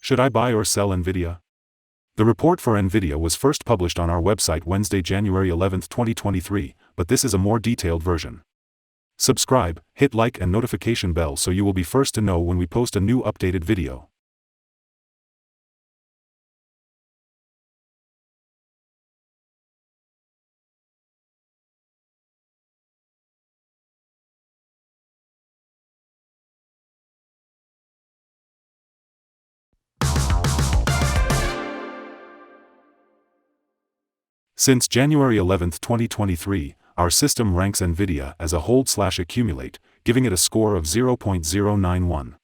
Should I buy or sell Nvidia? The report for Nvidia was first published on our website Wednesday, January 11, 2023, but this is a more detailed version. Subscribe, hit like and notification bell so you will be first to know when we post a new updated video. Since January 11, 2023, our system ranks Nvidia as a hold/accumulate, giving it a score of 0.091.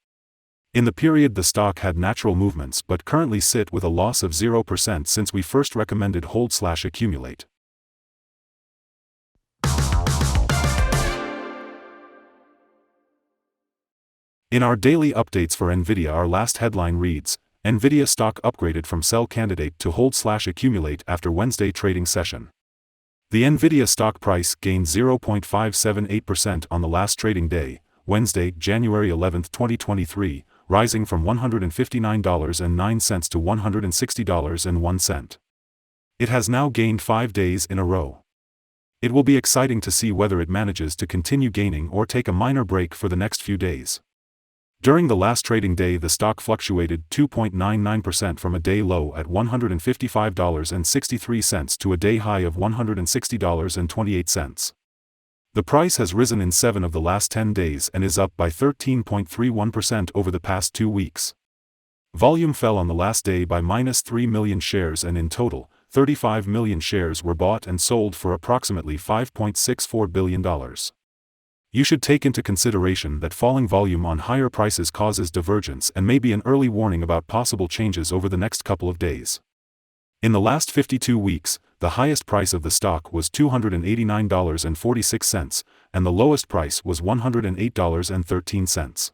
In the period the stock had natural movements but currently sit with a loss of 0% since we first recommended hold/accumulate. In our daily updates for Nvidia, our last headline reads, Nvidia stock upgraded from sell candidate to hold/accumulate after Wednesday trading session. The Nvidia stock price gained 0.578% on the last trading day, Wednesday, January 11, 2023, rising from $159.09 to $160.01. It has now gained 5 days in a row. It will be exciting to see whether it manages to continue gaining or take a minor break for the next few days. During the last trading day, the stock fluctuated 2.99% from a day low at $155.63 to a day high of $160.28. The price has risen in 7 of the last 10 days and is up by 13.31% over the past 2 weeks. Volume fell on the last day by -3 million shares, and in total, 35 million shares were bought and sold for approximately $5.64 billion. You should take into consideration that falling volume on higher prices causes divergence and may be an early warning about possible changes over the next couple of days. In the last 52 weeks, the highest price of the stock was $289.46, and the lowest price was $108.13.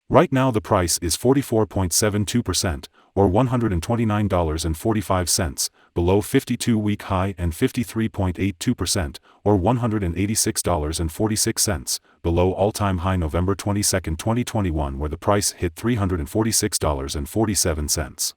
Right now the price is 44.72%, or $129.45, below 52-week high, and 53.82%, or $186.46, below all-time high November 22, 2021, where the price hit $346.47.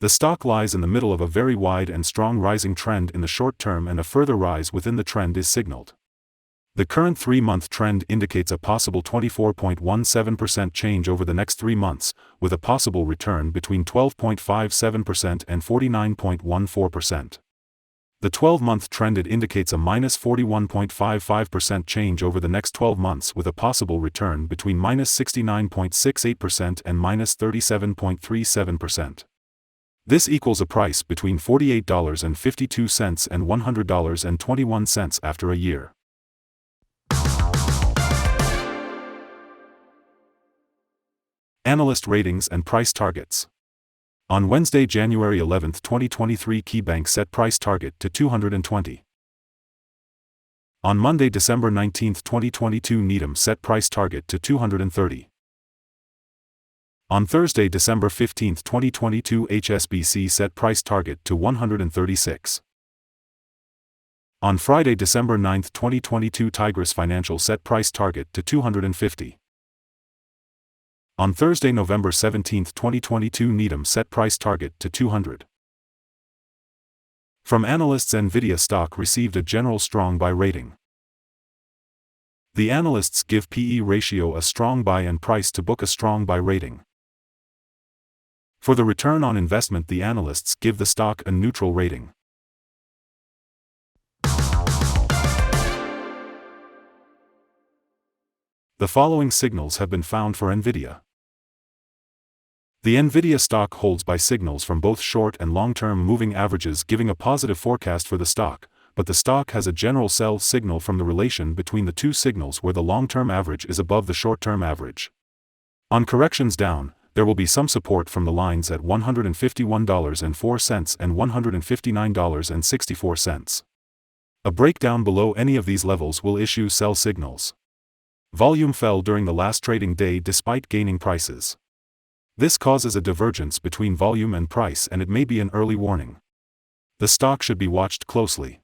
The stock lies in the middle of a very wide and strong rising trend in the short term, and a further rise within the trend is signaled. The current 3-month trend indicates a possible 24.17% change over the next 3 months, with a possible return between 12.57% and 49.14%. The 12-month trend indicates a -41.55% change over the next 12 months, with a possible return between -69.68% and -37.37%. This equals a price between $48.52 and $100.21 after a year. Analyst ratings and price targets. On Wednesday, January 11, 2023, KeyBank set price target to 220. On Monday, December 19, 2022, Needham set price target to 230. On Thursday, December 15, 2022, HSBC set price target to 136. On Friday, December 9, 2022, Tigris Financial set price target to 250. On Thursday, November 17, 2022, Needham set price target to 200. From analysts, Nvidia stock received a general strong buy rating. The analysts give PE ratio a strong buy and price to book a strong buy rating. For the return on investment, the analysts give the stock a neutral rating. The following signals have been found for Nvidia. The Nvidia stock holds buy signals from both short and long-term moving averages, giving a positive forecast for the stock, but the stock has a general sell signal from the relation between the two signals, where the long-term average is above the short-term average. On corrections down, there will be some support from the lines at $151.04 and $159.64. A breakdown below any of these levels will issue sell signals. Volume fell during the last trading day despite gaining prices. This causes a divergence between volume and price, and it may be an early warning. The stock should be watched closely.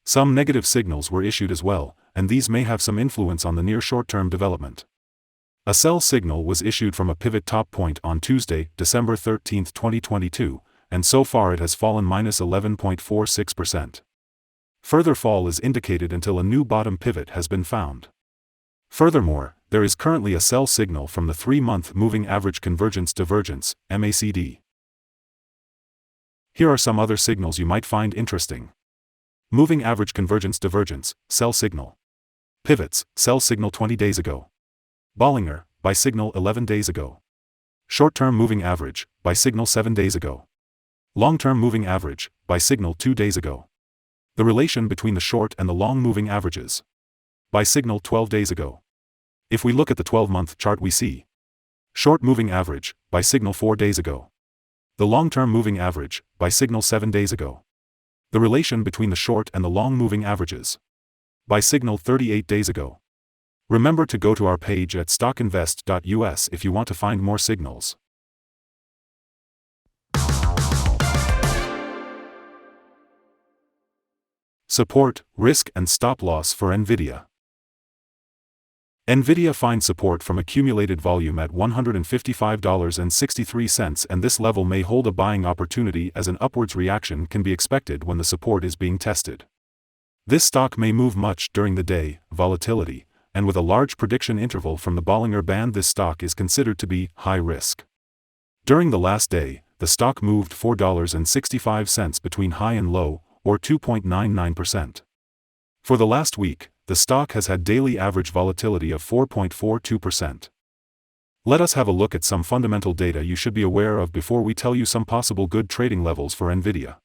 Some negative signals were issued as well, and these may have some influence on the near short-term development. A sell signal was issued from a pivot top point on Tuesday, December 13, 2022, and so far it has fallen -11.46%. Further fall is indicated until a new bottom pivot has been found. Furthermore, there is currently a sell signal from the 3-month Moving Average Convergence Divergence, MACD. Here are some other signals you might find interesting. Moving Average Convergence Divergence, sell signal. Pivots, sell signal 20 days ago. Bollinger, buy signal 11 days ago. Short-term Moving Average, buy signal 7 days ago. Long-term Moving Average, buy signal 2 days ago. The relation between the short and the long moving averages. Buy signal 12 days ago. If we look at the 12-month chart, we see short moving average, buy signal 4 days ago. The long-term moving average, buy signal 7 days ago. The relation between the short and the long moving averages. Buy signal 38 days ago. Remember to go to our page at StockInvest.us if you want to find more signals. Support, risk and stop loss for Nvidia. Nvidia finds support from accumulated volume at $155.63, and this level may hold a buying opportunity as an upwards reaction can be expected when the support is being tested. This stock may move much during the day, volatility, and with a large prediction interval from the Bollinger Band, this stock is considered to be high risk. During the last day, the stock moved $4.65 between high and low, or 2.99%. For the last week, the stock has had daily average volatility of 4.42%. Let us have a look at some fundamental data you should be aware of before we tell you some possible good trading levels for Nvidia.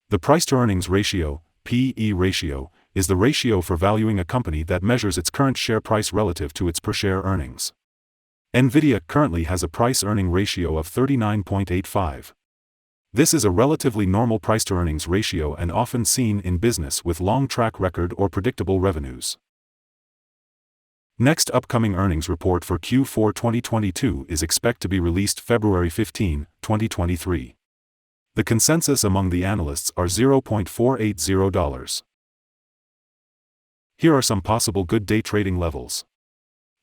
The price-to-earnings ratio, PE ratio, is the ratio for valuing a company that measures its current share price relative to its per-share earnings. Nvidia currently has a price-earning ratio of 39.85. This is a relatively normal price-to-earnings ratio and often seen in business with long track record or predictable revenues. Next upcoming earnings report for Q4 2022 is expected to be released February 15, 2023. The consensus among the analysts are $0.480. Here are some possible good day trading levels.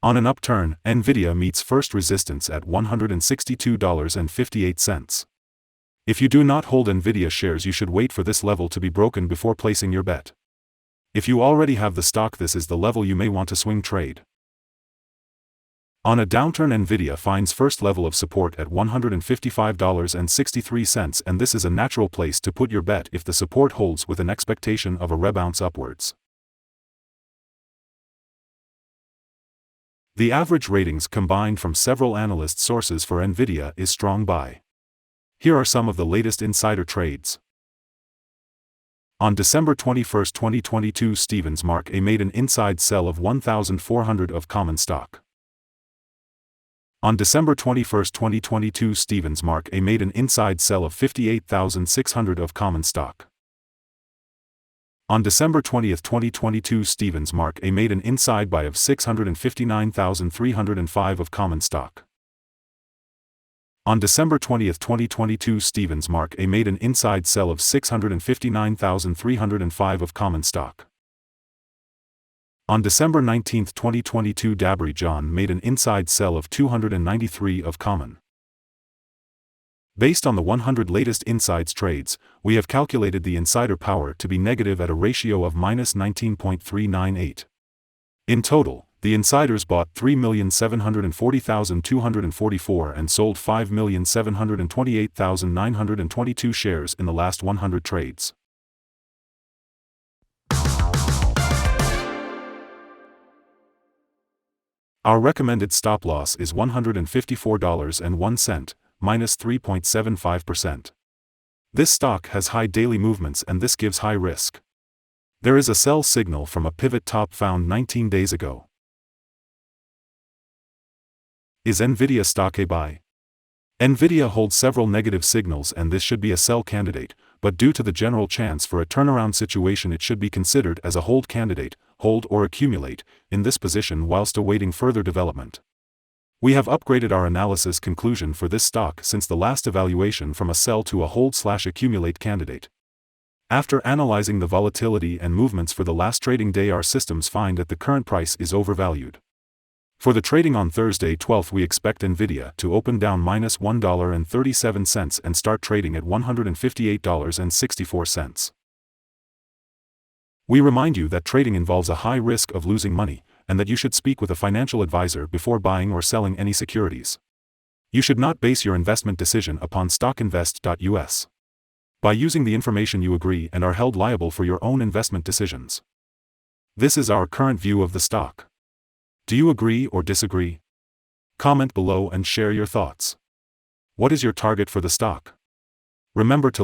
On an upturn, Nvidia meets first resistance at $162.58. If you do not hold Nvidia shares, you should wait for this level to be broken before placing your bet. If you already have the stock, this is the level you may want to swing trade. On a downturn, Nvidia finds first level of support at $155.63, and this is a natural place to put your bet if the support holds with an expectation of a rebound upwards. The average ratings combined from several analyst sources for Nvidia is strong buy. Here are some of the latest insider trades. On December 21, 2022, Stevens Mark A made an inside sell of 1,400 of common stock. On December 21, 2022, Stevens Mark A made an inside sell of 58,600 of common stock. On December 20, 2022, Stevens Mark A made an inside buy of 659,305 of common stock. On December 20, 2022, Stevens Mark A made an inside sell of 659,305 of common stock. On December 19, 2022, Dabry John made an inside sell of 293 of common. Based on the 100 latest insides trades, we have calculated the insider power to be negative at a ratio of -19.398. In total, the insiders bought 3,740,244 and sold 5,728,922 shares in the last 100 trades. Our recommended stop loss is $154.01, minus 3.75%. This stock has high daily movements and this gives high risk. There is a sell signal from a pivot top found 19 days ago. Is Nvidia stock a buy? Nvidia holds several negative signals and this should be a sell candidate, but due to the general chance for a turnaround situation, it should be considered as a hold candidate, hold or accumulate, in this position whilst awaiting further development. We have upgraded our analysis conclusion for this stock since the last evaluation from a sell to a hold/accumulate candidate. After analyzing the volatility and movements for the last trading day, our systems find that the current price is overvalued. For the trading on Thursday 12th, we expect Nvidia to open down -$1.37 and start trading at $158.64. We remind you that trading involves a high risk of losing money, and that you should speak with a financial advisor before buying or selling any securities. You should not base your investment decision upon StockInvest.us. By using the information, you agree and are held liable for your own investment decisions. This is our current view of the stock. Do you agree or disagree? Comment below and share your thoughts. What is your target for the stock? Remember to